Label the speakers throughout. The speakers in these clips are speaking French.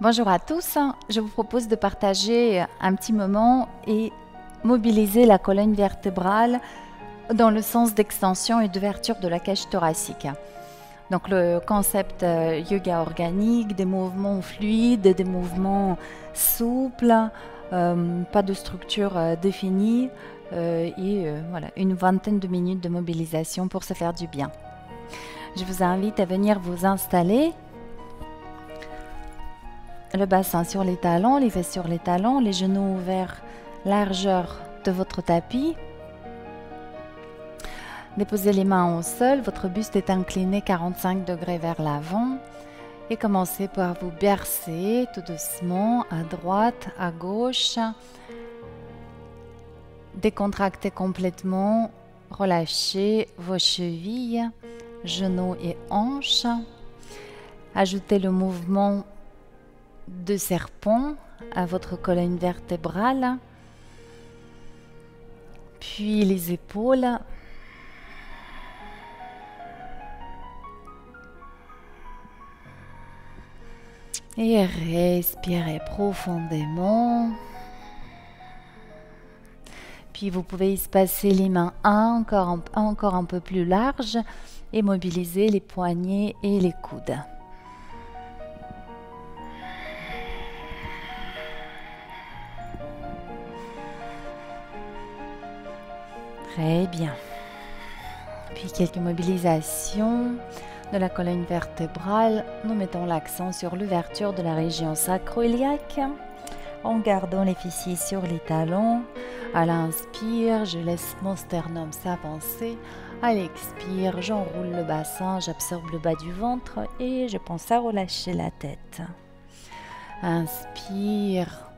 Speaker 1: Bonjour à tous, je vous propose de partager un petit moment et mobiliser la colonne vertébrale dans le sens d'extension et d'ouverture de la cage thoracique. Donc le concept yoga organique, des mouvements fluides, des mouvements souples, pas de structure définie voilà, une vingtaine de minutes de mobilisation pour se faire du bien. Je vous invite à venir vous installer. Le bassin sur les talons, les fesses sur les talons, les genoux ouverts, largeur de votre tapis. Déposez les mains au sol, votre buste est incliné 45 degrés vers l'avant et commencez par vous bercer tout doucement à droite, à gauche. Décontractez complètement, relâchez vos chevilles, genoux et hanches. Ajoutez le mouvement de serpent à votre colonne vertébrale, puis les épaules, et respirez profondément. Puis vous pouvez espacer les mains encore un peu plus large et mobiliser les poignets et les coudes. Très bien. Puis quelques mobilisations de la colonne vertébrale. Nous mettons l'accent sur l'ouverture de la région sacro-iliaque en gardant les fessiers sur les talons. À l'inspire, je laisse mon sternum s'avancer. À l'expire, j'enroule le bassin, j'absorbe le bas du ventre et je pense à relâcher la tête. Inspire.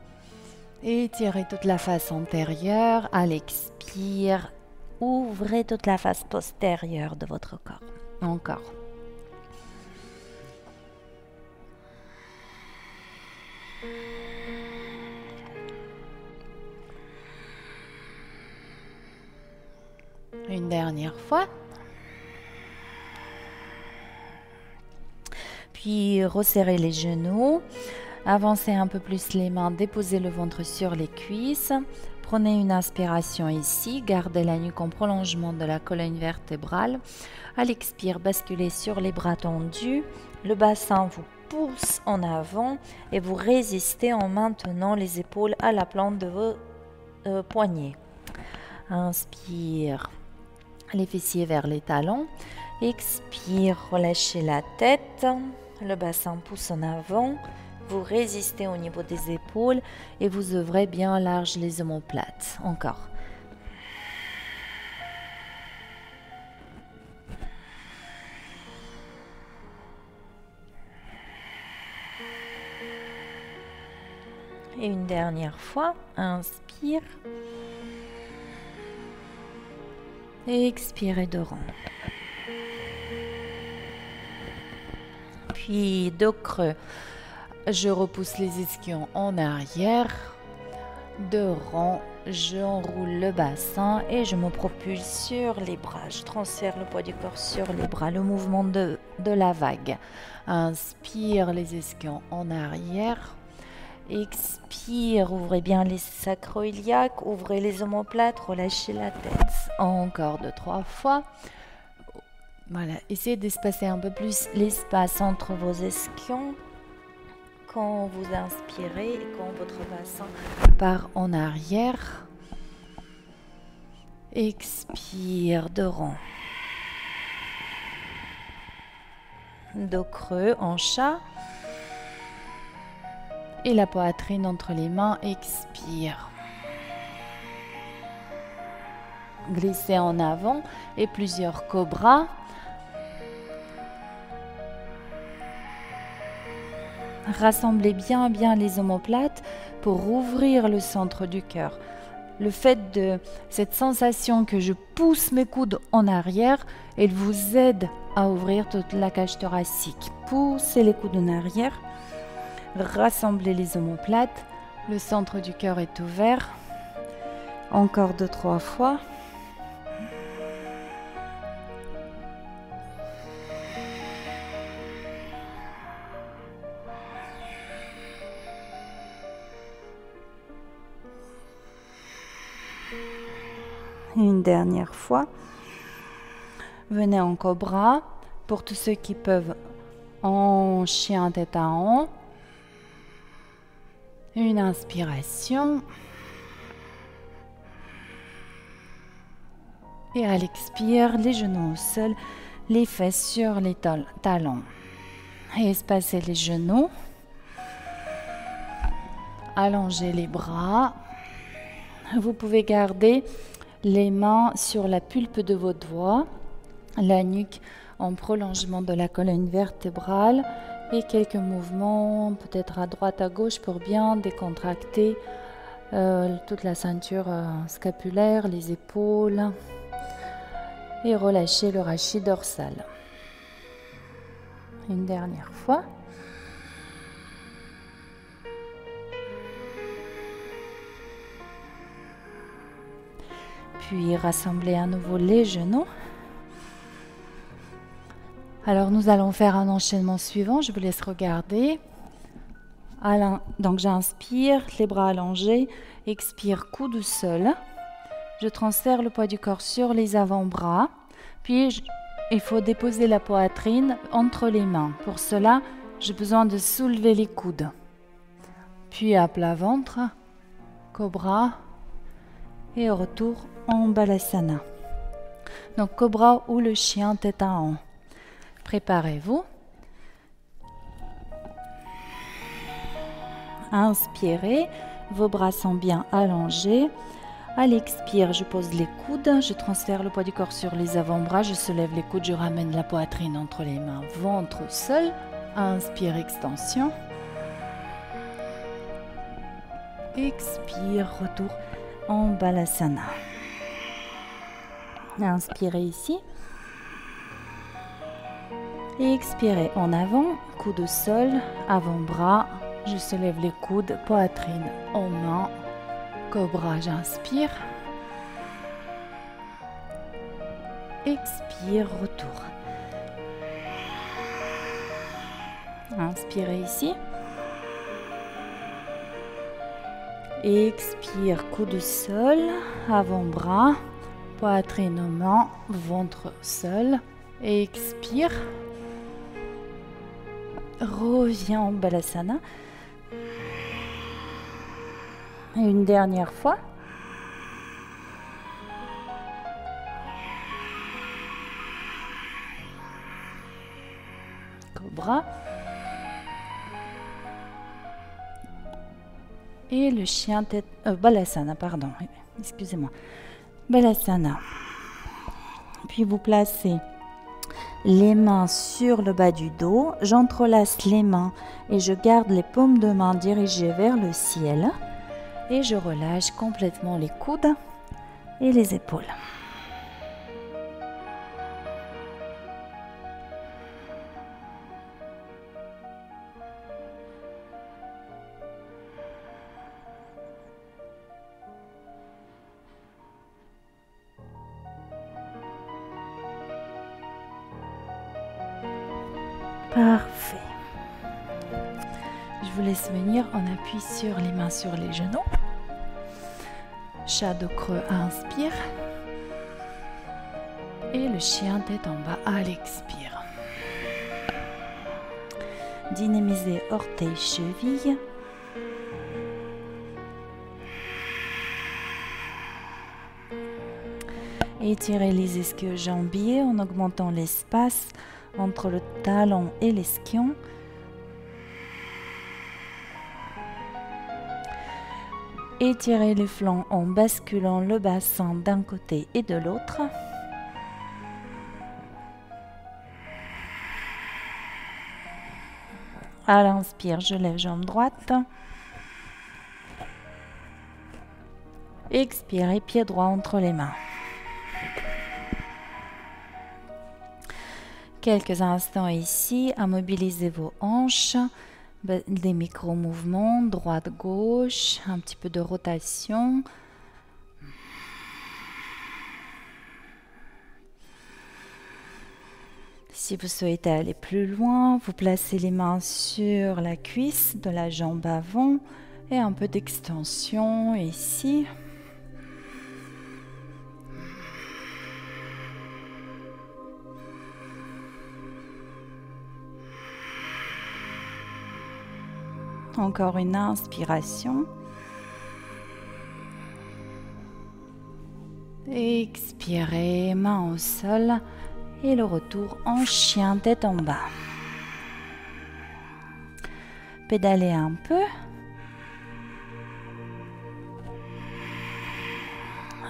Speaker 1: Étirez toute la face antérieure. À l'expire, ouvrez toute la face postérieure de votre corps. Encore. Une dernière fois. Puis resserrez les genoux. Avancez un peu plus les mains, déposez le ventre sur les cuisses. Prenez une inspiration ici, gardez la nuque en prolongement de la colonne vertébrale. À l'expire, basculez sur les bras tendus. Le bassin vous pousse en avant et vous résistez en maintenant les épaules à la plante de vos poignets. Inspire, les fessiers vers les talons. Expire, relâchez la tête. Le bassin pousse en avant. Vous résistez au niveau des épaules et vous ouvrez bien large les omoplates. Encore. Et une dernière fois, inspire. Et expirez de rond. Puis dos creux. Je repousse les ischions en arrière. De rond, j'enroule le bassin et je me propulse sur les bras. Je transfère le poids du corps sur les bras. Le mouvement de la vague. Inspire les ischions en arrière. Expire, ouvrez bien les sacro-iliaques, ouvrez les omoplates, relâchez la tête. Encore 2-3 fois. Voilà, essayez d'espacer un peu plus l'espace entre vos ischions. Quand vous inspirez et quand votre bassin part en arrière. Expire de rond. Dos creux en chat. Et la poitrine entre les mains, expire. Glissez en avant et plusieurs cobras. Rassemblez bien les omoplates pour ouvrir le centre du cœur. Le fait de cette sensation que je pousse mes coudes en arrière, elle vous aide à ouvrir toute la cage thoracique. Poussez les coudes en arrière. Rassemblez les omoplates. Le centre du cœur est ouvert. Encore 2-3 fois. Une dernière fois. Venez en cobra. Pour tous ceux qui peuvent, en chien tête à en. Une inspiration. Et à l'expire, les genoux au sol, les fesses sur les talons. Et espacez les genoux. Allongez les bras. Vous pouvez garder les mains sur la pulpe de votre doigt, la nuque en prolongement de la colonne vertébrale et quelques mouvements peut-être à droite à gauche pour bien décontracter toute la ceinture scapulaire, les épaules et relâcher le rachis dorsal. Une dernière fois. Puis rassemblez à nouveau les genoux. Alors nous allons faire un enchaînement suivant. Je vous laisse regarder. Donc j'inspire, les bras allongés. Expire, coude au sol. Je transfère le poids du corps sur les avant-bras. Puis il faut déposer la poitrine entre les mains. Pour cela, j'ai besoin de soulever les coudes. Puis à plat ventre, cobra et retour en balasana. Donc cobra ou le chien tête à en. Préparez-vous. Inspirez, vos bras sont bien allongés. À l'expire, je pose les coudes, je transfère le poids du corps sur les avant-bras, je soulève les coudes, je ramène la poitrine entre les mains, ventre au sol. Inspire, extension. Expire, retour en balasana. Inspirez ici. Et expirez en avant, coude au sol, avant-bras. Je soulève les coudes, poitrine en main. Cobra, j'inspire. Expire, retour. Inspirez ici. Expire, coude au sol, avant-bras, poitrine aux mains, ventre au sol. Expire. Reviens en balasana. Une dernière fois. Cobra. Et le chien tête... balasana, pardon. Excusez-moi. Balasana. Puis vous placez les mains sur le bas du dos. J'entrelace les mains et je garde les paumes de main dirigées vers le ciel. Et je relâche complètement les coudes et les épaules. Parfait. Je vous laisse venir, on appuie sur les mains sur les genoux. Chat de creux, inspire. Et le chien tête en bas à l'expire. Dynamisez orteils, chevilles. Étirez les ischio-jambiers en augmentant l'espace entre le talon et l'ischion. Étirez les flancs en basculant le bassin d'un côté et de l'autre. À l'inspire, je lève jambe droite. Expirez, pied droit entre les mains. Quelques instants ici à mobiliser vos hanches. Des micro-mouvements, droite-gauche, un petit peu de rotation. Si vous souhaitez aller plus loin, vous placez les mains sur la cuisse de la jambe avant et un peu d'extension ici. Encore une inspiration. Expirez, main au sol et le retour en chien tête en bas. Pédalez un peu.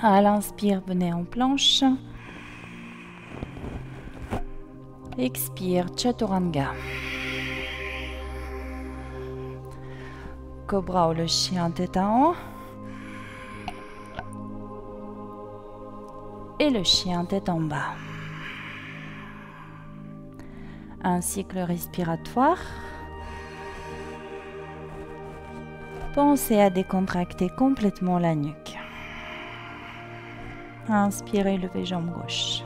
Speaker 1: À l'inspire, venez en planche. Expire, Chaturanga. Cobra ou le chien tête en haut. Et le chien tête en bas. Un cycle respiratoire. Pensez à décontracter complètement la nuque. Inspirez, levez jambe gauche.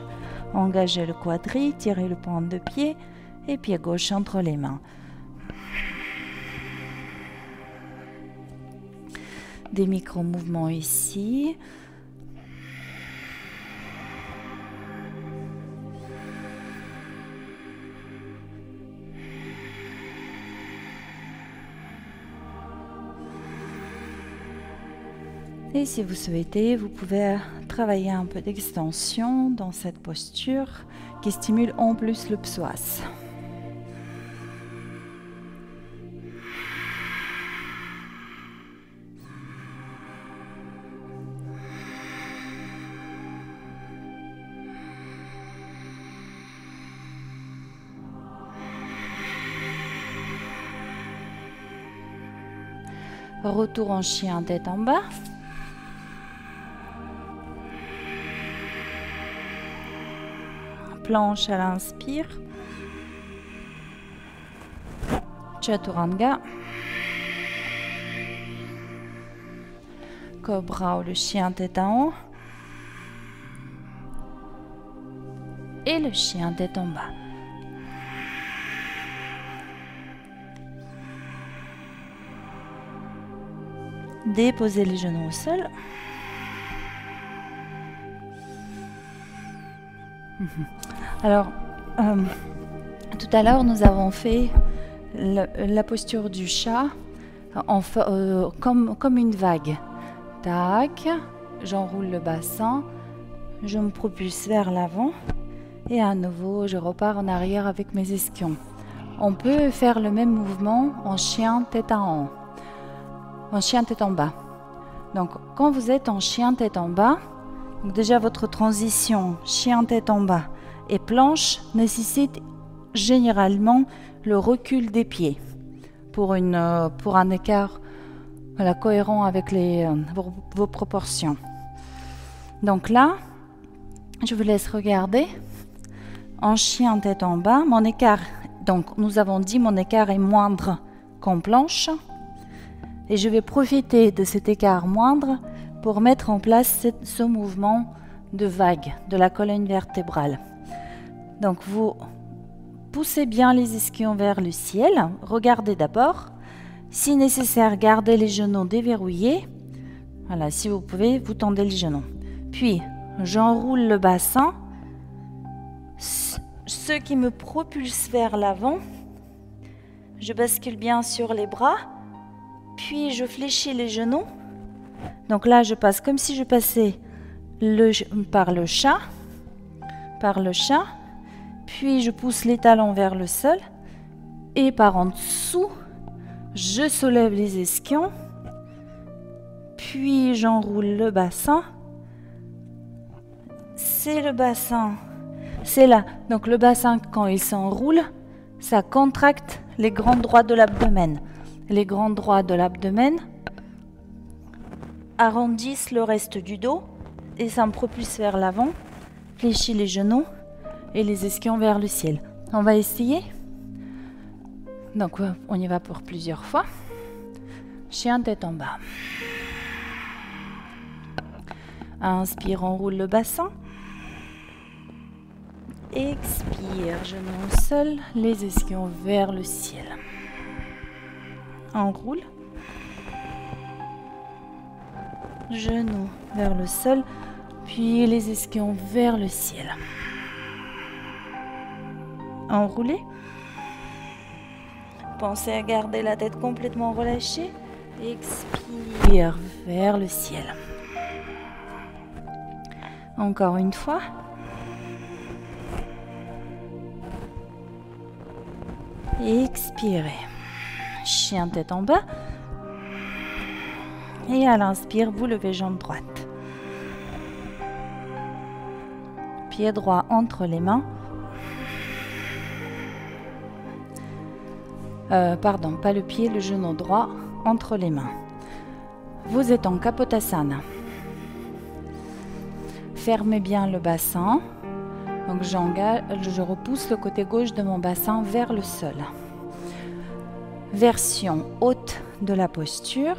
Speaker 1: Engagez le quadri, tirez le pointe de pied et pied gauche entre les mains. Des micro-mouvements ici. Et si vous souhaitez, vous pouvez travailler un peu d'extension dans cette posture qui stimule en plus le psoas. Retour en chien tête en bas. Planche à l'inspire. Chaturanga. Cobra ou le chien tête en haut. Et le chien tête en bas. Déposez les genoux au sol. Alors, tout à l'heure, nous avons fait la posture du chat comme une vague. Tac, j'enroule le bassin, je me propulse vers l'avant et à nouveau, je repars en arrière avec mes ischions. On peut faire le même mouvement en chien tête en haut, en chien tête en bas. Donc, quand vous êtes en chien tête en bas, donc déjà votre transition chien tête en bas et planche nécessite généralement le recul des pieds pour un écart cohérent avec vos proportions. Donc là, je vous laisse regarder en chien tête en bas. Mon écart, donc nous avons dit mon écart est moindre qu'en planche et je vais profiter de cet écart moindre pour mettre en place ce mouvement de vague de la colonne vertébrale. Donc vous poussez bien les ischions vers le ciel, regardez d'abord. Si nécessaire, gardez les genoux déverrouillés. Voilà, si vous pouvez, vous tendez les genoux. Puis, j'enroule le bassin. Ce qui me propulse vers l'avant. Je bascule bien sur les bras. Puis, je fléchis les genoux. Donc là, je passe comme si je passais par le chat. Puis, je pousse les talons vers le sol. Et par en dessous, je soulève les ischions. Puis, j'enroule le bassin. C'est le bassin. C'est là. Donc, le bassin, quand il s'enroule, ça contracte les grands droits de l'abdomen. Les grands droits de l'abdomen arrondissent le reste du dos et ça me propulse vers l'avant. Fléchis les genoux et les ischions vers le ciel. On va essayer. Donc, on y va pour plusieurs fois. Chien tête en bas. Inspire, enroule le bassin. Expire, genoux au sol, les ischions vers le ciel. Enroule. Genoux vers le sol, puis les ischions vers le ciel. Enroulez. Pensez à garder la tête complètement relâchée. Expire vers le ciel. Encore une fois. Expirez. Chien tête en bas. Et à l'inspire, vous levez jambe droite. Pied droit entre les mains. Pardon, pas le pied, le genou droit entre les mains. Vous êtes en Kapotasana. Fermez bien le bassin. Donc je repousse le côté gauche de mon bassin vers le sol. Version haute de la posture.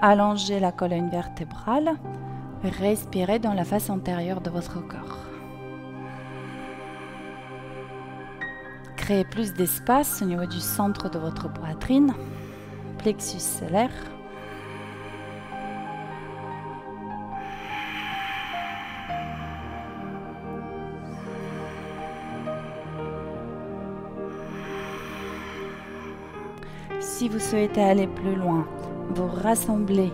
Speaker 1: Allongez la colonne vertébrale. Respirez dans la face antérieure de votre corps. Créez plus d'espace au niveau du centre de votre poitrine, plexus solaire. Si vous souhaitez aller plus loin, vous rassemblez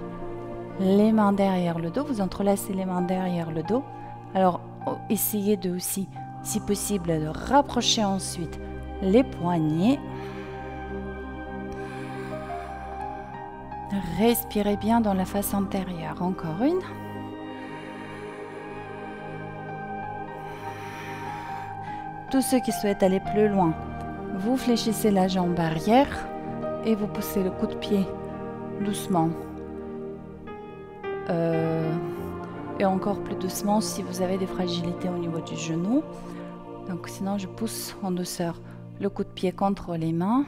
Speaker 1: les mains derrière le dos, vous entrelacez les mains derrière le dos. Alors, essayez de aussi, si possible, de rapprocher ensuite les poignets. Respirez bien dans la face antérieure. Encore une. Tous ceux qui souhaitent aller plus loin, vous fléchissez la jambe arrière et vous poussez le coup de pied doucement. Et encore plus doucement si vous avez des fragilités au niveau du genou. Donc sinon, je pousse en douceur le coup de pied contre les mains.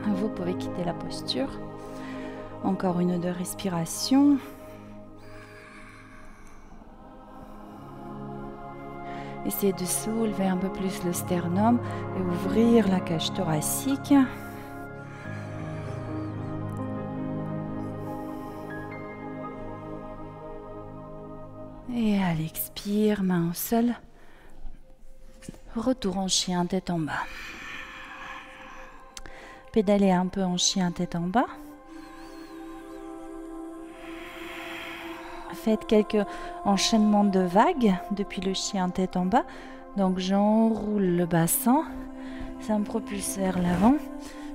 Speaker 1: Vous pouvez quitter la posture. Encore une ou deux respirations. Essayez de soulever un peu plus le sternum et ouvrir la cage thoracique. Et à l'expire, main au sol. Retour en chien tête en bas. Pédalez un peu en chien tête en bas. Faites quelques enchaînements de vagues depuis le chien tête en bas. Donc j'enroule le bassin, ça me propulse vers l'avant.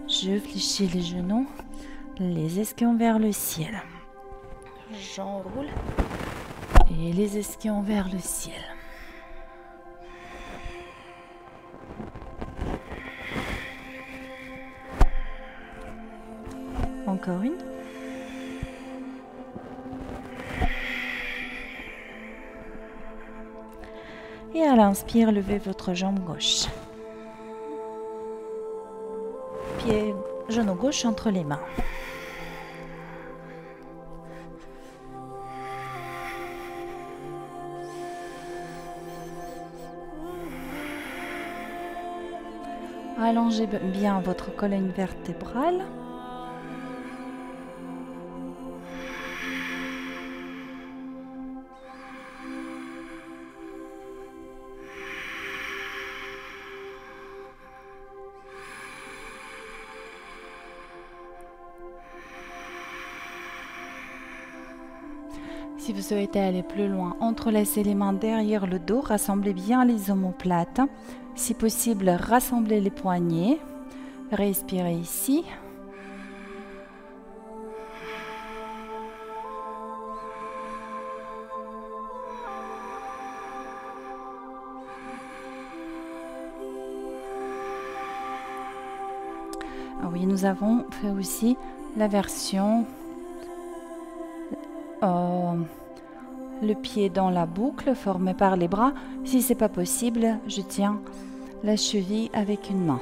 Speaker 1: Je fléchis les genoux, les ischions vers le ciel. J'enroule et les ischions vers le ciel. Encore une. Et à l'inspire, levez votre jambe gauche. Pied, genou gauche entre les mains. Allongez bien votre colonne vertébrale. Si vous souhaitez aller plus loin, entrelacez les mains derrière le dos, rassemblez bien les omoplates. Si possible, rassemblez les poignets. Respirez ici. Ah oui, nous avons fait aussi la version le pied dans la boucle formé par les bras. Si c'est pas possible, je tiens la cheville avec une main.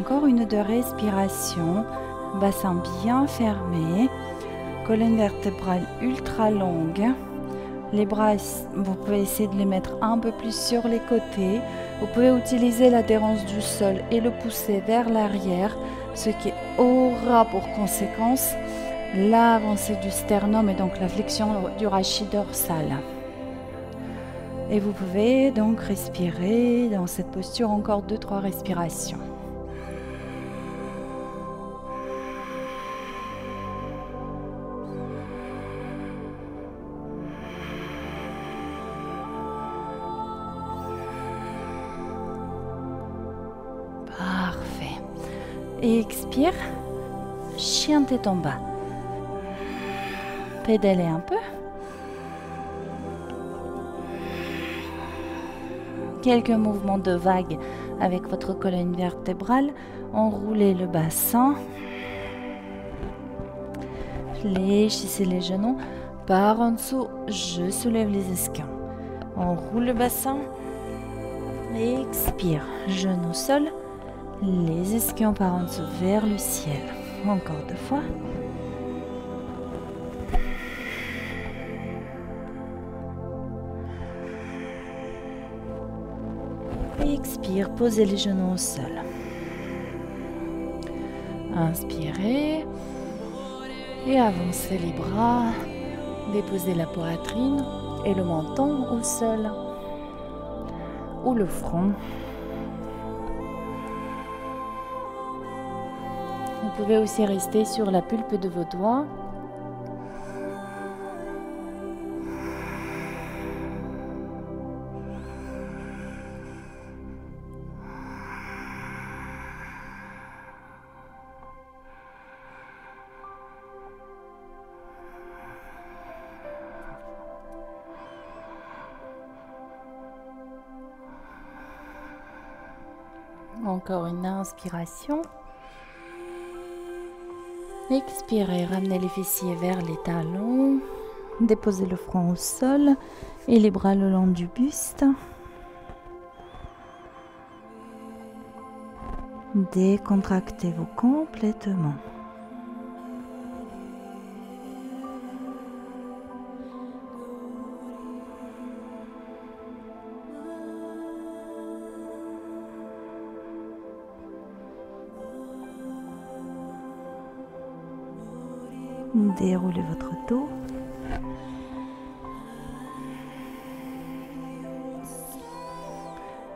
Speaker 1: encore 1 ou 2 respirations. Bassin bien fermé. Colonne vertébrale ultra longue. Les bras, vous pouvez essayer de les mettre un peu plus sur les côtés. Vous pouvez utiliser l'adhérence du sol et le pousser vers l'arrière, ce qui aura pour conséquence l'avancée du sternum et donc la flexion du rachis dorsal. Et vous pouvez donc respirer dans cette posture encore 2-3 respirations. Parfait. Et expire. Chien tête en bas. Pédalez un peu. Quelques mouvements de vague avec votre colonne vertébrale. Enroulez le bassin. Fléchissez les genoux. Par en dessous, je soulève les ischions. Enroule le bassin. Expire. Genou au sol. Les ischions par en dessous vers le ciel. Encore 2 fois. Expire, posez les genoux au sol. Inspirez et avancez les bras. Déposez la poitrine et le menton au sol ou le front. Vous pouvez aussi rester sur la pulpe de vos doigts. Encore une inspiration. Expirez, ramenez les fessiers vers les talons. Déposez le front au sol et les bras le long du buste. Décontractez-vous complètement. Déroulez votre dos.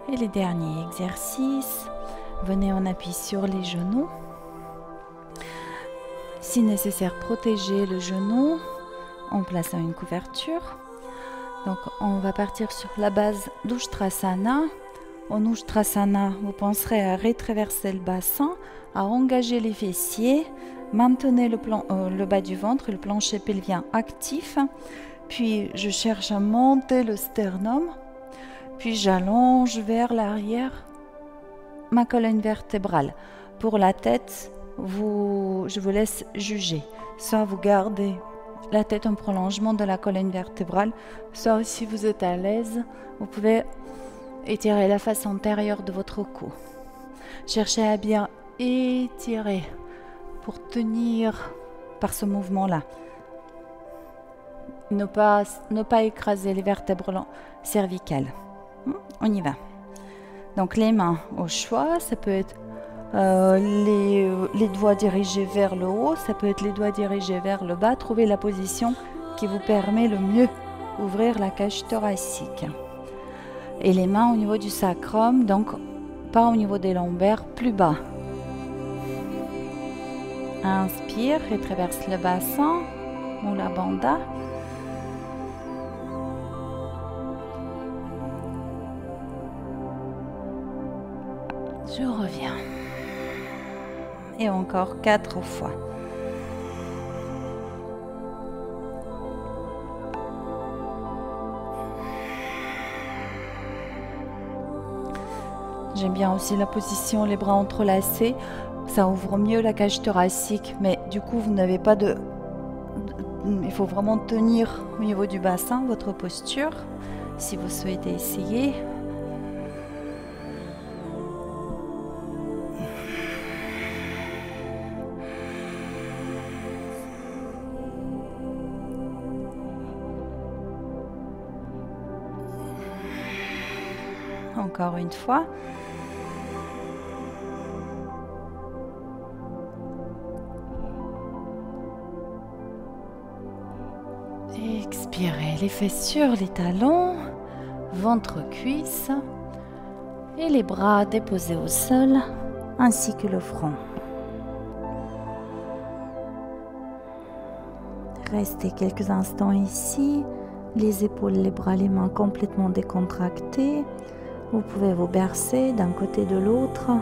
Speaker 1: Et les derniers exercices. Venez en appui sur les genoux. Si nécessaire, protégez le genou en plaçant une couverture. Donc, on va partir sur la base d'Ushtrasana. En Ushtrasana, vous penserez à rétraverser le bassin, à engager les fessiers. Maintenez le bas du ventre, le plancher pelvien actif. Puis, je cherche à monter le sternum. Puis, j'allonge vers l'arrière ma colonne vertébrale. Pour la tête, je vous laisse juger. Soit vous gardez la tête en prolongement de la colonne vertébrale, soit si vous êtes à l'aise, vous pouvez étirer la face antérieure de votre cou. Cherchez à bien étirer pour tenir par ce mouvement-là. Ne pas écraser les vertèbres cervicales. On y va. Donc les mains au choix, ça peut être les doigts dirigés vers le haut, ça peut être les doigts dirigés vers le bas. Trouvez la position qui vous permet le mieux d'ouvrir la cage thoracique. Et les mains au niveau du sacrum, donc pas au niveau des lombaires, plus bas. Inspire et traverse le bassin ou la bandha. Je reviens. Et encore 4 fois. J'aime bien aussi la position, les bras entrelacés. Ça ouvre mieux la cage thoracique, mais du coup, vous n'avez pas de... Il faut vraiment tenir au niveau du bassin votre posture, si vous souhaitez essayer. encore une fois. Expirez les fesses sur les talons, ventre, cuisse et les bras déposés au sol ainsi que le front. Restez quelques instants ici, les épaules, les bras, les mains complètement décontractés. Vous pouvez vous bercer d'un côté de l'autre.